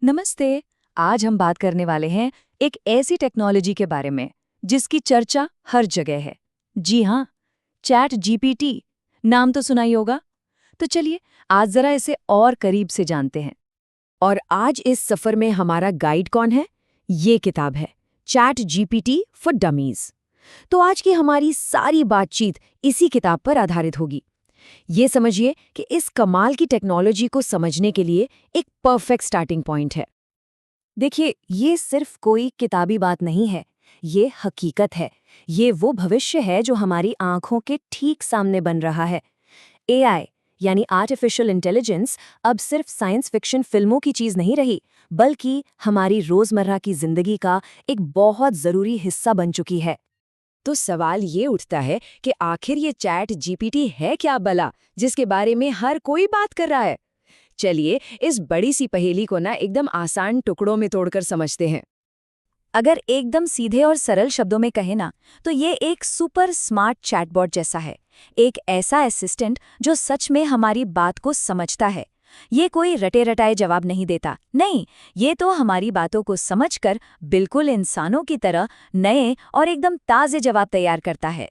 नमस्ते। आज हम बात करने वाले हैं एक ऐसी टेक्नोलॉजी के बारे में जिसकी चर्चा हर जगह है। जी हाँ, चैट जीपीटी। नाम तो सुना ही होगा। तो चलिए आज जरा इसे और करीब से जानते हैं। और आज इस सफर में हमारा गाइड कौन है? ये किताब है, चैट जीपीटी फॉर डमीज। तो आज की हमारी सारी बातचीत इसी किताब पर आधारित होगी। ये समझिए कि इस कमाल की टेक्नोलॉजी को समझने के लिए एक परफेक्ट स्टार्टिंग पॉइंट है। देखिए, ये सिर्फ कोई किताबी बात नहीं है, ये हकीकत है। ये वो भविष्य है जो हमारी आंखों के ठीक सामने बन रहा है। एआई यानी आर्टिफिशियल इंटेलिजेंस अब सिर्फ साइंस फिक्शन फिल्मों की चीज नहीं रही, बल्कि हमारी रोजमर्रा की जिंदगी का एक बहुत जरूरी हिस्सा बन चुकी है। तो सवाल ये उठता है कि आखिर ये चैट जीपीटी है क्या भला, जिसके बारे में हर कोई बात कर रहा है? चलिए इस बड़ी सी पहेली को ना एकदम आसान टुकड़ों में तोड़कर समझते हैं। अगर एकदम सीधे और सरल शब्दों में कहें ना, तो ये एक सुपर स्मार्ट चैटबॉट जैसा है। एक ऐसा असिस्टेंट जो सच में हमारी बात को समझता है। ये कोई रटे रटाए जवाब नहीं देता, नहीं, ये तो हमारी बातों को समझकर बिल्कुल इंसानों की तरह नए और एकदम ताज़े जवाब तैयार करता है।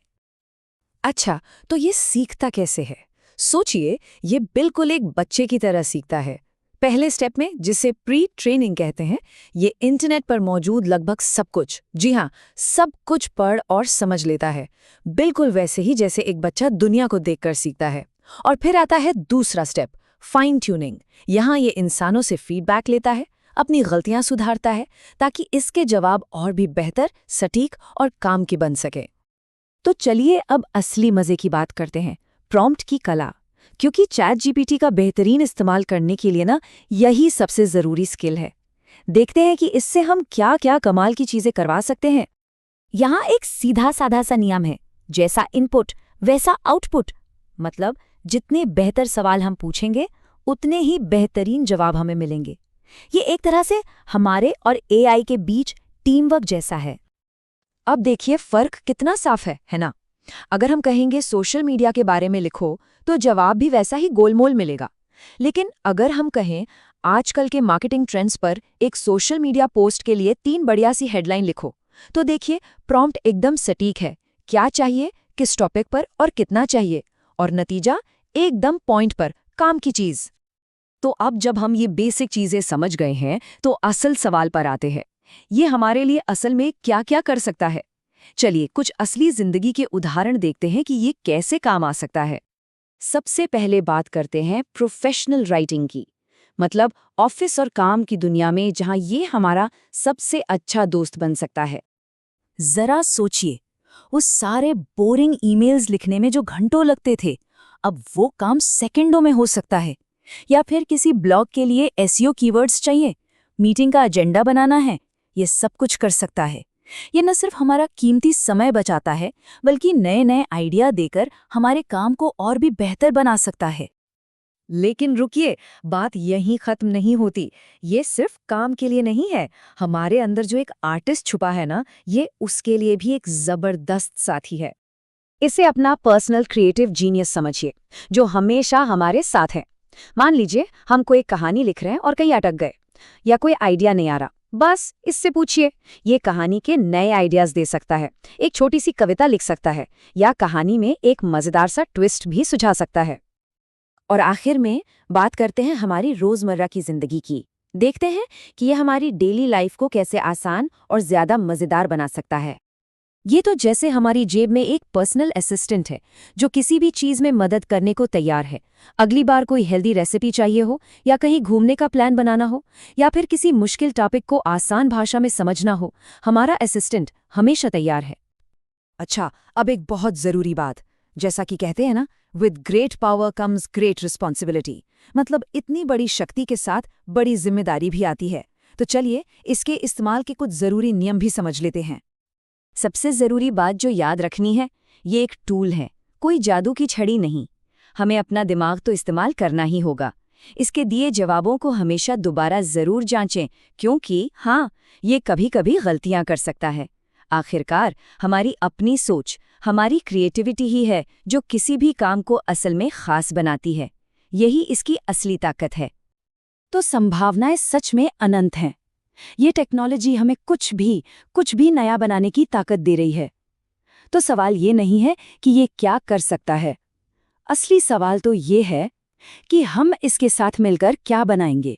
अच्छा, तो ये सीखता कैसे है? सोचिए, ये बिल्कुल एक बच्चे की तरह सीखता है। पहले स्टेप में, जिसे प्री ट्रेनिंग कहते हैं, ये इंटरनेट पर मौजूद लगभग सब कुछ, जी हाँ, सब कुछ पढ़ और समझ लेता है, बिल्कुल वैसे ही जैसे एक बच्चा दुनिया को देखकर सीखता है। और फिर आता है दूसरा स्टेप, फाइन ट्यूनिंग। यहाँ ये इंसानों से फीडबैक लेता है, अपनी गलतियां सुधारता है, ताकि इसके जवाब और भी बेहतर, सटीक और काम की बन सके। तो चलिए अब असली मजे की बात करते हैं, प्रॉम्प्ट की कला। क्योंकि चैट जीपीटी का बेहतरीन इस्तेमाल करने के लिए ना यही सबसे ज़रूरी स्किल है। देखते हैं कि इससे हम क्या क्या कमाल की चीज़ें करवा सकते हैं। यहाँ एक सीधा साधा सा नियम है, जैसा इनपुट वैसा आउटपुट। मतलब जितने बेहतर सवाल हम पूछेंगे, उतने ही बेहतरीन जवाब हमें मिलेंगे। ये एक तरह से हमारे और एआई के बीच टीम वर्क जैसा है। अब देखिए फर्क कितना साफ है ना? अगर हम कहेंगे सोशल मीडिया के बारे में लिखो, तो जवाब भी वैसा ही गोलमोल मिलेगा। लेकिन अगर हम कहें आजकल के मार्केटिंग ट्रेंड्स पर एक सोशल मीडिया पोस्ट के लिए 3 बढ़िया सी हेडलाइन लिखो, तो देखिए प्रॉम्प्ट एकदम सटीक है। क्या चाहिए, किस टॉपिक पर और कितना चाहिए, और नतीजा एकदम पॉइंट पर, काम की चीज। तो अब जब हम ये बेसिक चीजें समझ गए हैं, तो असल सवाल पर आते हैं। ये हमारे लिए असल में क्या क्या कर सकता है? चलिए कुछ असली जिंदगी के उदाहरण देखते हैं कि ये कैसे काम आ सकता है। सबसे पहले बात करते हैं प्रोफेशनल राइटिंग की, मतलब ऑफिस और काम की दुनिया में जहां ये हमारा सबसे अच्छा दोस्त बन सकता है। जरा सोचिए, उस सारे बोरिंग ईमेल्स लिखने में जो घंटों लगते थे, अब वो काम सेकंडों में हो सकता है। या फिर किसी ब्लॉग के लिए एसईओ कीवर्ड्स चाहिए, मीटिंग का एजेंडा बनाना है, ये सब कुछ कर सकता है। ये न सिर्फ हमारा कीमती समय बचाता है, बल्कि नए नए आइडिया देकर हमारे काम को और भी बेहतर बना सकता है। लेकिन रुकिए, बात यहीं खत्म नहीं होती। ये सिर्फ काम के लिए नहीं है, हमारे अंदर जो एक आर्टिस्ट छुपा है ना, ये उसके लिए भी एक जबरदस्त साथी है। इसे अपना पर्सनल क्रिएटिव जीनियस समझिए, जो हमेशा हमारे साथ है। मान लीजिए हम कोई कहानी लिख रहे हैं और कहीं अटक गए, या कोई आइडिया नहीं आ रहा, बस इससे पूछिए, ये कहानी के नए आइडियाज दे सकता है, एक छोटी सी कविता लिख सकता है, या कहानी में एक मजेदार सा ट्विस्ट भी सुझा सकता है। और आखिर में बात करते हैं हमारी रोजमर्रा की जिंदगी की। देखते हैं कि यह हमारी डेली लाइफ को कैसे आसान और ज्यादा मजेदार बना सकता है। ये तो जैसे हमारी जेब में एक पर्सनल असिस्टेंट है, जो किसी भी चीज में मदद करने को तैयार है। अगली बार कोई हेल्दी रेसिपी चाहिए हो, या कहीं घूमने का प्लान बनाना हो, या फिर किसी मुश्किल टॉपिक को आसान भाषा में समझना हो, हमारा असिस्टेंट हमेशा तैयार है। अच्छा, अब एक बहुत जरूरी बात, जैसा कि कहते हैं ना, with great power comes great responsibility. मतलब इतनी बड़ी शक्ति के साथ बड़ी जिम्मेदारी भी आती है। तो चलिए इसके इस्तेमाल के कुछ जरूरी नियम भी समझ लेते हैं। सबसे जरूरी बात जो याद रखनी है, ये एक टूल है, कोई जादू की छड़ी नहीं। हमें अपना दिमाग तो इस्तेमाल करना ही होगा। इसके दिए जवाबों को हमेशा दोबारा जरूर जांचें, क्योंकि हाँ, ये कभी कभी गलतियां कर सकता है। आखिरकार हमारी अपनी सोच, हमारी क्रिएटिविटी ही है जो किसी भी काम को असल में खास बनाती है। यही इसकी असली ताकत है। तो संभावनाएं सच में अनंत हैं। ये टेक्नोलॉजी हमें कुछ भी नया बनाने की ताकत दे रही है। तो सवाल ये नहीं है कि ये क्या कर सकता है, असली सवाल तो ये है कि हम इसके साथ मिलकर क्या बनाएंगे।